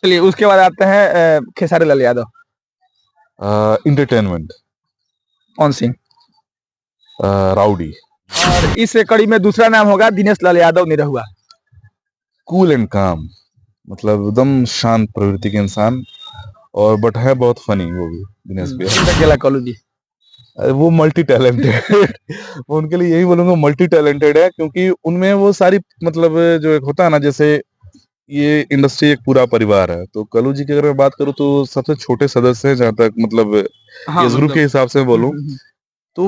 चलिए उसके बाद आते हैं खेसारी लाल यादव। इंटरटेनमेंट। कौन सी? राउडी। और इस कड़ी में दूसरा नाम होगा दिनेश लाल यादव निरहुआ। कूल एंड काम, मतलब एकदम शांत प्रवृत्ति के इंसान, और बट है बहुत फनी वो भी, दिनेश भैया। अकेला कॉलेज जी। अरे वो मल्टी टैलेंटेड वो उनके लिए यही बोलूंगा, मल्टी टैलेंटेड है, क्योंकि उनमें वो सारी मतलब जो एक होता है ना, जैसे ये इंडस्ट्री एक पूरा परिवार है, तो कलू जी की अगर मैं बात करूँ तो सबसे छोटे सदस्य हैं जहाँ तक मतलब हाँ एज ग्रुप मतलब के हिसाब से बोलूं तो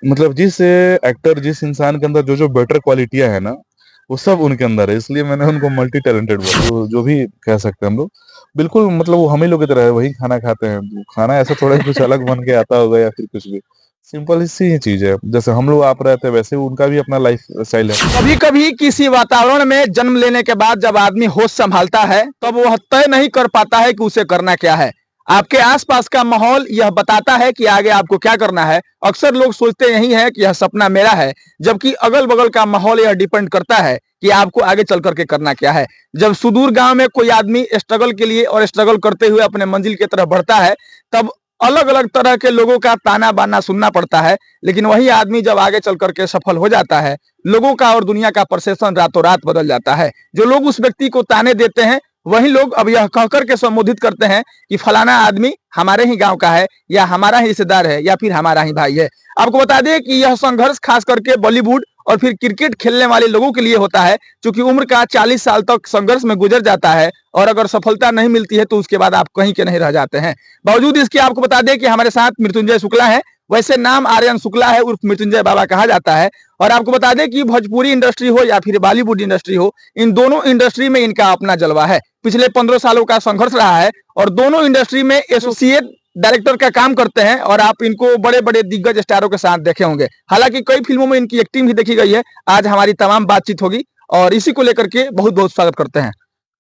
मतलब जिस एक्टर, जिस इंसान के अंदर जो जो बेटर क्वालिटियां है ना, वो सब उनके अंदर है, इसलिए मैंने उनको मल्टी टैलेंटेड बोला, तो जो भी कह सकते हैं हम लोग, बिल्कुल मतलब वो हम ही लोग की तरह है, वही खाना खाते हैं, वो खाना ऐसा थोड़ा कुछ अलग बन के आता होगा या फिर कुछ भी, सिंपल सी ही चीज है, जैसे हम लोग आप रहते हैं वैसे उनका भी अपना लाइफ स्टाइल है। कभी कभी किसी वातावरण में जन्म लेने के बाद जब आदमी होश संभालता है तब वह तय नहीं कर पाता है कि उसे करना क्या है। आपके आसपास का माहौल यह बताता है कि आगे आपको क्या करना है। अक्सर लोग सोचते यही है कि यह सपना मेरा है, जबकि अगल बगल का माहौल यह डिपेंड करता है कि आपको आगे चल करके करना क्या है। जब सुदूर गांव में कोई आदमी स्ट्रगल के लिए और स्ट्रगल करते हुए अपने मंजिल की तरफ बढ़ता है, तब अलग अलग तरह के लोगों का ताना बाना सुनना पड़ता है। लेकिन वही आदमी जब आगे चल करके सफल हो जाता है, लोगों का और दुनिया का परसेप्शन रातों रात बदल जाता है। जो लोग उस व्यक्ति को ताने देते हैं, वही लोग अब यह कहकर के संबोधित करते हैं कि फलाना आदमी हमारे ही गांव का है, या हमारा ही रिश्तेदार है, या फिर हमारा ही भाई है। आपको बता दें कि यह संघर्ष खास करके बॉलीवुड और फिर क्रिकेट खेलने वाले लोगों के लिए होता है, क्योंकि उम्र का 40 साल तक संघर्ष में गुजर जाता है, और अगर सफलता नहीं मिलती है तो उसके बाद आप कहीं के नहीं रह जाते हैं। बावजूद इसके आपको बता दें कि हमारे साथ मृत्युंजय शुक्ला है। वैसे नाम आर्यन शुक्ला है, उर्फ मृत्युंजय बाबा कहा जाता है। और आपको बता दें कि भोजपुरी इंडस्ट्री हो या फिर बॉलीवुड इंडस्ट्री हो, इन दोनों इंडस्ट्री में इनका अपना जलवा है। पिछले 15 सालों का संघर्ष रहा है, और दोनों इंडस्ट्री में एसोसिएट डायरेक्टर का काम करते हैं, और आप इनको बड़े बड़े दिग्गज स्टारों के साथ देखे होंगे। हालांकि कई फिल्मों में इनकी एक्टिंग भी देखी गई है। आज हमारी तमाम बातचीत होगी, और इसी को लेकर के बहुत बहुत स्वागत करते हैं।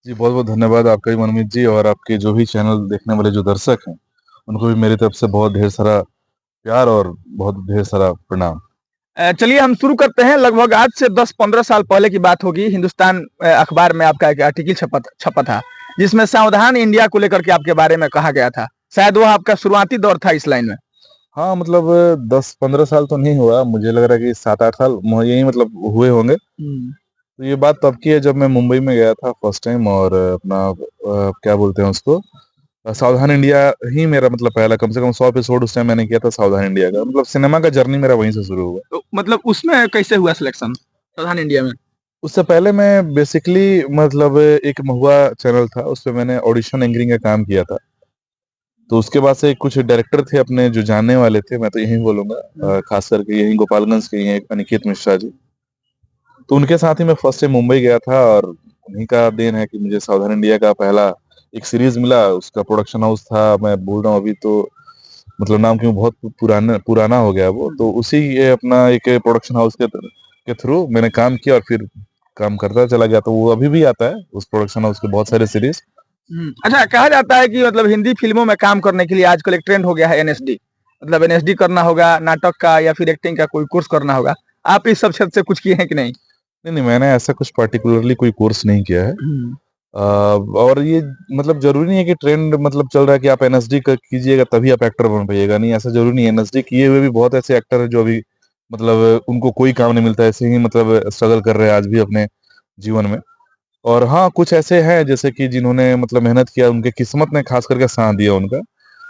जी बहुत बहुत धन्यवाद आपका भी मनमीत जी, और आपके जो भी चैनल देखने वाले जो दर्शक हैं, उनको भी मेरी तरफ से बहुत ढेर सारा प्यार और बहुत ढेर सारा प्रणाम। चलिए हम शुरू करते हैं। लगभग आज से 10-15 साल पहले की बात होगी। हिंदुस्तान अखबार में आपका एक आर्टिकल छपा था, जिसमें सावधान इंडिया को लेकर के आपके बारे में कहा गया था। शायद वो आपका शुरुआती दौर था इस लाइन में। हाँ मतलब 10-15 साल तो नहीं हुआ, मुझे लग रहा है कि 7-8 साल यही मतलब हुए होंगे। तो ये बात तब की है जब मैं मुंबई में गया था फर्स्ट टाइम, और अपना क्या बोलते हैं उसको, सावधान इंडिया ही मेरा मतलब पहला कम से कम 100 एपिसोड उस टाइम मैंने किया था सावधान इंडिया का, मतलब सिनेमा का जर्नी मेरा वहीं से शुरू हुआ। तो मतलब उसमें कैसे हुआ सिलेक्शन सावधान इंडिया में? उससे पहले मैं बेसिकली मतलब एक महुआ चैनल था, उस पर मैंने ऑडिशन एंकरिंग का काम किया था। तो उसके बाद से कुछ डायरेक्टर थे अपने जो जानने वाले थे, मैं तो यही बोलूंगा, खास करके यही गोपालगंज के ही हैं, अनिकेत मिश्रा जी। तो उनके साथ ही मैं फर्स्ट टाइम मुंबई गया था, और उन्हीं का देन है कि मुझे सावधान इंडिया का पहला एक सीरीज मिला। उसका प्रोडक्शन हाउस था, मैं बोल रहा हूँ अभी तो मतलब नाम क्यों बहुत पुराना पुराना हो गया वो, तो उसी ये अपना एक प्रोडक्शन हाउस के थ्रू मैंने काम किया, और फिर काम करता चला गया, तो वो अभी भी आता है उस प्रोडक्शन हाउस के बहुत सारे सीरीज। अच्छा, कहा जाता है कि मतलब हिंदी फिल्मों में काम करने के लिए आजकल एक ट्रेंड हो गया है एनएसडी। मतलब एनएसडी करना होगा, नाटक का या फिर एक्टिंग का कोई कोर्स करना होगा। आप इस सब क्षेत्र से कुछ किए हैं कि नहीं? नहीं नहीं, मैंने ऐसा कुछ पर्टिकुलरली कोई कोर्स नहीं किया है। और ये मतलब जरूरी नहीं है कि ट्रेंड मतलब चल रहा है कि आप एनएसडी कीजिएगा तभी आप एक्टर बन पाइएगा, नहीं ऐसा जरूरी नहीं है। एनएसडी किए हुए भी बहुत ऐसे एक्टर हैं जो अभी मतलब उनको कोई काम नहीं मिलता, ऐसे ही मतलब स्ट्रगल कर रहे हैं आज भी अपने जीवन में। और हाँ, कुछ ऐसे हैं जैसे कि जिन्होंने मतलब मेहनत किया, उनके किस्मत ने खास करके साथ दिया उनका,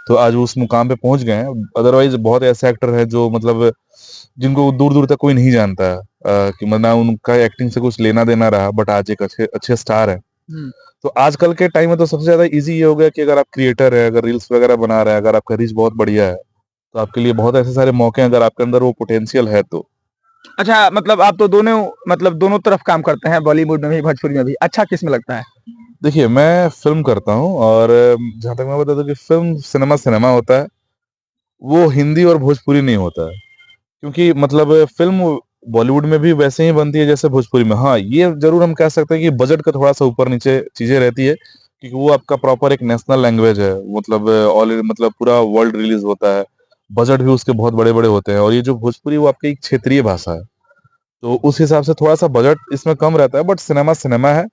तो आज वो उस मुकाम पे पहुंच गए हैं। अदरवाइज बहुत ऐसे एक्टर हैं जो मतलब जिनको दूर दूर तक कोई नहीं जानता है, कि मतलब उनका एक्टिंग से कुछ लेना देना रहा, बट आज एक अच्छे अच्छे स्टार है। तो आजकल के टाइम में तो सबसे ज्यादा इजी ये हो गया कि अगर आप क्रिएटर है, अगर रील्स वगैरह बना रहे हैं, अगर आपका रीच बहुत बढ़िया है, तो आपके लिए बहुत ऐसे सारे मौके हैं, अगर आपके अंदर वो पोटेंशियल है तो। अच्छा, मतलब आप तो दोनों मतलब दोनों तरफ काम करते हैं, बॉलीवुड में भी भोजपुरी में भी। अच्छा किस में लगता है? देखिए मैं फिल्म करता हूँ, और जहां तक मैं बता दूं कि फिल्म सिनेमा सिनेमा होता है, वो हिंदी और भोजपुरी नहीं होता है। क्योंकि मतलब फिल्म बॉलीवुड में भी वैसे ही बनती है जैसे भोजपुरी में। हाँ, ये जरूर हम कह सकते हैं कि बजट का थोड़ा सा ऊपर नीचे चीजें रहती है, क्योंकि वो आपका प्रॉपर एक नेशनल लैंग्वेज है, मतलब ऑल मतलब पूरा वर्ल्ड रिलीज होता है, बजट भी उसके बहुत बड़े बड़े होते हैं। और ये जो भोजपुरी वो आपकी एक क्षेत्रीय भाषा है, तो उस हिसाब से थोड़ा सा बजट इसमें कम रहता है, बट सिनेमा सिनेमा है।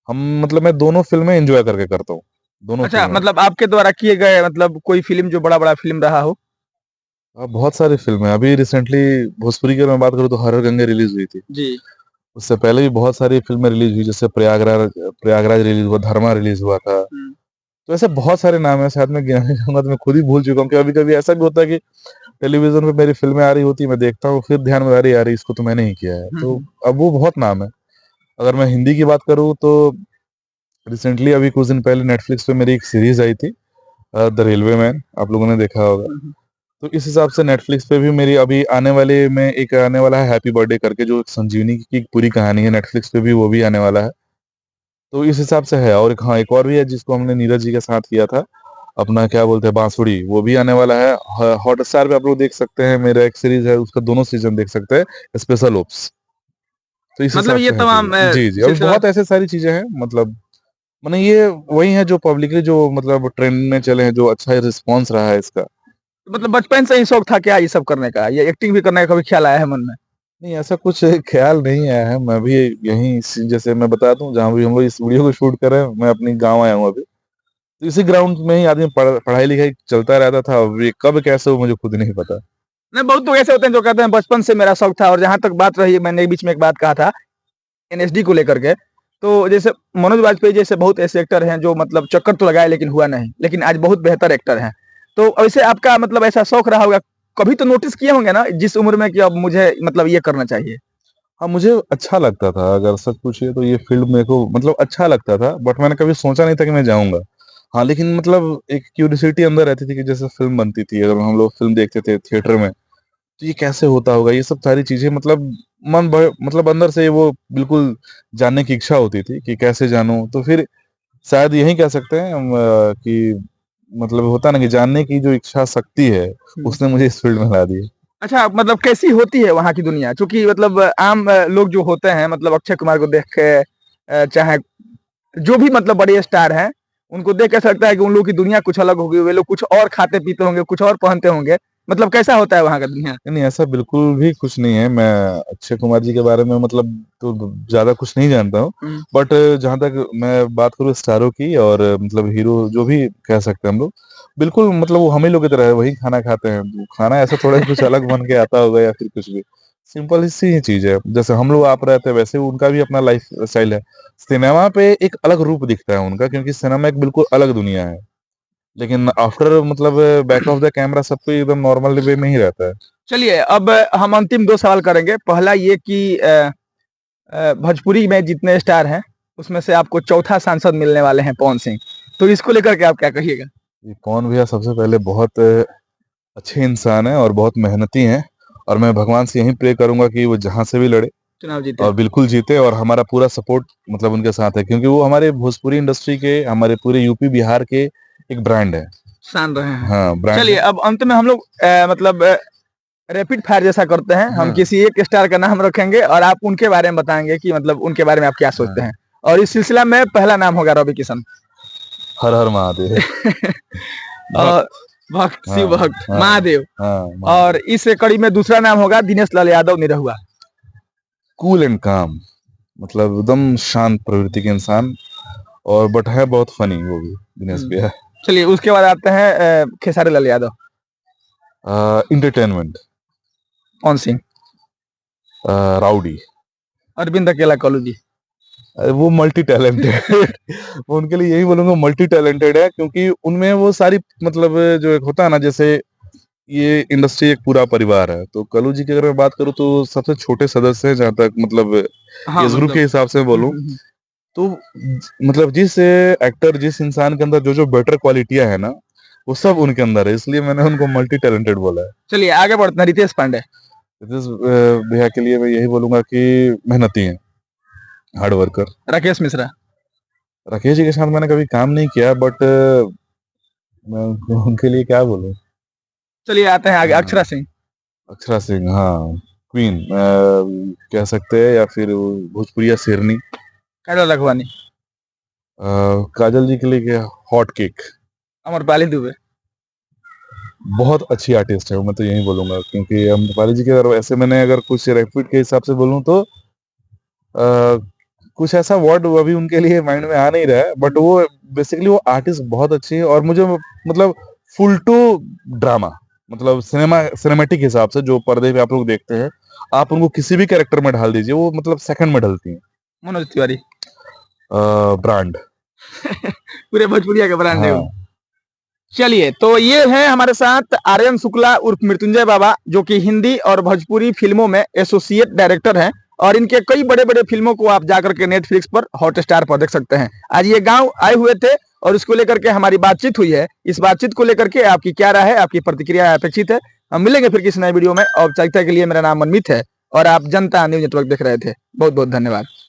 हम मतलब मैं दोनों फिल्में एंजॉय करके करता हूँ। दोनों अच्छा, फिल्में। मतलब आपके द्वारा किए गए मतलब कोई फिल्म जो बड़ा फिल्म रहा हो? बहुत सारी फिल्में अभी रिसेंटली भोजपुरी की अगर मैं बात करूँ तो हर हर गंगे रिलीज हुई थी। जी। उससे पहले भी बहुत सारी फिल्में रिलीज हुई, जैसे प्रयागराज प्रयागराज रिलीज हुआ, धर्मा रिलीज हुआ था। हम्म। तो ऐसे बहुत सारे नाम है, शायद मैं गिनाने जाऊंगा तो मैं खुद ही भूल चुका हूँ। कि कभी कभी ऐसा भी होता है कि टेलीविजन पे मेरी फिल्में आ रही होती है, मैं देखता हूँ, फिर ध्यान में आ रही यार इसको तो मैंने ही किया है। तो हम्म। अब वो बहुत नाम है। अगर मैं हिंदी की बात करूँ तो रिसेंटली अभी कुछ दिन पहले नेटफ्लिक्स पे मेरी एक सीरीज आई थी, द रेलवे मैन, आप लोगों ने देखा होगा। हम्म। तो इस हिसाब से नेटफ्लिक्स पे भी मेरी अभी आने वाले में एक आने वाला है हैप्पी बर्थडे करके, जो एक संजीवनी की पूरी कहानी है, नेटफ्लिक्स पे भी वो भी आने वाला है। तो इस हिसाब से है। और एक, हाँ, एक और भी है जिसको हमने नीरज जी के साथ किया था, अपना क्या बोलते हैं, बांसुरी, वो भी आने वाला है। हॉटस्टार पे आप लोग देख सकते हैं, मेरा एक सीरीज है उसका दोनों सीजन देख सकते हैं, स्पेशल ओप्स। तो इस मतलब हिसाब ये से है तमाम चीजें। जी जी, अभी सिलसिला। बहुत ऐसे सारी चीजें हैं, मतलब मैंने ये वही है जो पब्लिकली जो मतलब ट्रेंड में चले हैं, जो अच्छा रिस्पॉन्स रहा है इसका। मतलब बचपन से ही शौक था क्या ये सब करने का? ये एक्टिंग भी करने का कभी ख्याल आया है मन में? नहीं, ऐसा कुछ ख्याल नहीं आया है। मैं भी यहीं जैसे मैं बता दूं, जहाँ भी हम लोग इस वीडियो को शूट कर रहे हैं, मैं अपनी गांव आया हूँ अभी। तो इसी ग्राउंड में ही आदमी पढ़ाई लिखाई चलता रहता था। अब ये कब कैसे हो मुझे खुद नहीं पता। नहीं, बहुत लोग ऐसे होते हैं जो कहते हैं बचपन से मेरा शौक था। और जहां तक बात रही, मैंने बीच में एक बात कहा था एनएसडी को लेकर के। तो जैसे मनोज वाजपेयी जैसे बहुत ऐसे एक्टर हैं जो मतलब चक्कर तो लगाए लेकिन हुआ नहीं, लेकिन आज बहुत बेहतर एक्टर हैं। तो ऐसे आपका मतलब ऐसा शौक रहा होगा, कभी तो नोटिस किए होंगे ना जिस उम्र में कि अब मुझे मतलब ये करना चाहिए? हाँ, मुझे अच्छा लगता था, अगर सच पूछिए तो ये फील्ड मेरे को मतलब अच्छा लगता था, बट मैंने कभी सोचा नहीं था कि मैं जाऊंगा। हाँ, लेकिन मतलब एक क्यूरियोसिटी अंदर रहती थी कि जैसे फिल्म बनती थी, अगर हम लोग फिल्म देखते थे थिएटर में, तो ये कैसे होता होगा, ये सब सारी चीजें, मतलब मतलब अंदर से वो बिल्कुल जानने की इच्छा होती थी कि कैसे जानूं। तो फिर शायद यही कह सकते हैं हम, कि मतलब होता ना कि जानने की जो इच्छा शक्ति है, हम्म। उसने मुझे इस फील्ड में ला दिया। अच्छा, मतलब कैसी होती है वहाँ की दुनिया? क्योंकि मतलब आम लोग जो होते हैं मतलब अक्षय कुमार को देख के चाहे जो भी मतलब बड़े स्टार हैं, उनको देख के ऐसा लगता है कि उन लोगों की दुनिया कुछ अलग होगी, वे लोग कुछ और खाते पीते होंगे, कुछ और पहनते होंगे। मतलब कैसा होता है वहाँ का दुनिया? नहीं नहीं, ऐसा बिल्कुल भी कुछ नहीं है। मैं अक्षय कुमार जी के बारे में मतलब तो ज्यादा कुछ नहीं जानता हूँ। हम्म। बट जहां तक मैं बात करूँ स्टारों की, और मतलब हीरो जो भी कह सकते हैं हम लोग, बिल्कुल मतलब वो हम ही लोग की तरह है, वही खाना खाते हैं। वो खाना ऐसा थोड़ा ही कुछ अलग बन के आता होगा या फिर कुछ भी, सिंपल सी ही चीज है। जैसे हम लोग आप रहते हैं, वैसे उनका भी अपना लाइफ स्टाइल है। सिनेमा पे एक अलग रूप दिखता है उनका, क्योंकि सिनेमा एक बिल्कुल अलग दुनिया है। लेकिन आफ्टर मतलब बैक ऑफ द कैमरा सब कोई एकदम नॉर्मल वे में ही रहता है। चलिए, अब हम अंतिम दो सवाल करेंगे। पहला ये कि भोजपुरी में जितने स्टार हैं उसमें से आपको चौथा सांसद मिलने वाले हैं पवन सिंह। तो इसको लेकर के आप क्या कहिएगा? ये पवन भैया सबसे पहले बहुत अच्छे इंसान हैं और बहुत मेहनती हैं। और मैं भगवान से यही प्रे करूंगा कि वो जहां से भी लड़े चुनाव जीते। और बिल्कुल जीते, और हमारा पूरा सपोर्ट मतलब उनके साथ है, क्योंकि वो हमारे भोजपुरी इंडस्ट्री के, हमारे पूरे यूपी बिहार के एक ब्रांड है। शान रहे हैं। हाँ, ब्रांड चलिए, है। अब अंत में हम लोग मतलब रैपिड फायर जैसा करते हैं। हम हाँ किसी एक स्टार का नाम रखेंगे और आप उनके बारे में बताएंगे कि मतलब उनके बारे में आप क्या सोचते हाँ। हैं। और इस सिलसिला में पहला नाम होगा रवि किशन। हर हर महादेव। और भक्त। भक्त, हाँ शिव भक्त हाँ महादेव। हाँ, और महादेव। इस कड़ी में दूसरा नाम होगा दिनेश लाल यादव निरहुआ। कूल एंड काम, मतलब एकदम शांत प्रवृत्ति के इंसान। और बट है बहुत फनी वो भी, दिनेश भैया। चलिए, उसके बाद आते हैं खेसारी लाल यादव। इंटरटेनमेंट। कौन सिंह। राउडी। अरविंद अकेला कॉलू जी। वो मल्टी टैलेंटेड। वो उनके लिए यही बोलूंगा, मल्टी टैलेंटेड है, क्योंकि उनमें वो सारी मतलब जो एक होता है ना, जैसे ये इंडस्ट्री एक पूरा परिवार है। तो कलू जी की अगर मैं बात करूँ तो सबसे छोटे सदस्य हैं, जहां तक मतलब हाँ एज ग्रुप के मतलब। हिसाब से बोलूं तो। मतलब जिस एक्टर, जिस इंसान के अंदर जो जो बेटर क्वालिटियां है ना, वो सब उनके अंदर है, इसलिए मैंने उनको मल्टी टैलेंटेड बोला है। चलिए, आगे बढ़ते हैं रितेश पांडे। रितेश भैया के लिए मैं यही बोलूंगा कि मेहनती हैं, हार्ड वर्कर। राकेश मिश्रा। राकेश जी के साथ मैंने कभी काम नहीं किया, बट मैं उनके लिए क्या बोलूं। चलिए, आते हैं आगे हाँ, अक्षरा सिंह। अक्षरा सिंह, हाँ, क्वीन कह सकते हैं, या फिर वो भोजपुरिया शेरनी। काजल लखवानी। काजल जी के लिए क्या, हॉट केक। अमरपाली दुबे। बहुत अच्छी आर्टिस्ट है वो, मैं तो यही बोलूंगा, क्योंकि अम्रपाली जी के अगर ऐसे मैंने अगर कुछ रैपिड के हिसाब से बोलूं तो कुछ ऐसा वर्ड अभी उनके लिए माइंड में आ नहीं रहा है, बट वो बेसिकली वो आर्टिस्ट बहुत अच्छी है। और मुझे मतलब फुल टू ड्रामा, मतलब सिनेमेटिक हिसाब से जो पर्दे पे आप लोग देखते हैं, आप उनको किसी भी कैरेक्टर में ढाल दीजिए, वो मतलब सेकंड में ढलती हैं। मनोज तिवारी ब्रांड। पूरे भोजपुरिया के ब्रांड है वो। हाँ। चलिए, तो ये है हमारे साथ आर्यन शुक्ला उर्फ मृत्युंजय बाबा, जो कि हिंदी और भोजपुरी फिल्मों में एसोसिएट डायरेक्टर हैं, और इनके कई बड़े बड़े फिल्मों को आप जाकर के नेटफ्लिक्स पर, हॉटस्टार पर देख सकते हैं। आज ये गांव आए हुए थे और इसको लेकर के हमारी बातचीत हुई है। इस बातचीत को लेकर के आपकी क्या राय है, आपकी प्रतिक्रिया अपेक्षित है। हम मिलेंगे फिर किसी नए वीडियो में। औपचारिकता के लिए मेरा नाम मनमीत है और आप जनता न्यूज नेटवर्क देख रहे थे। बहुत बहुत धन्यवाद।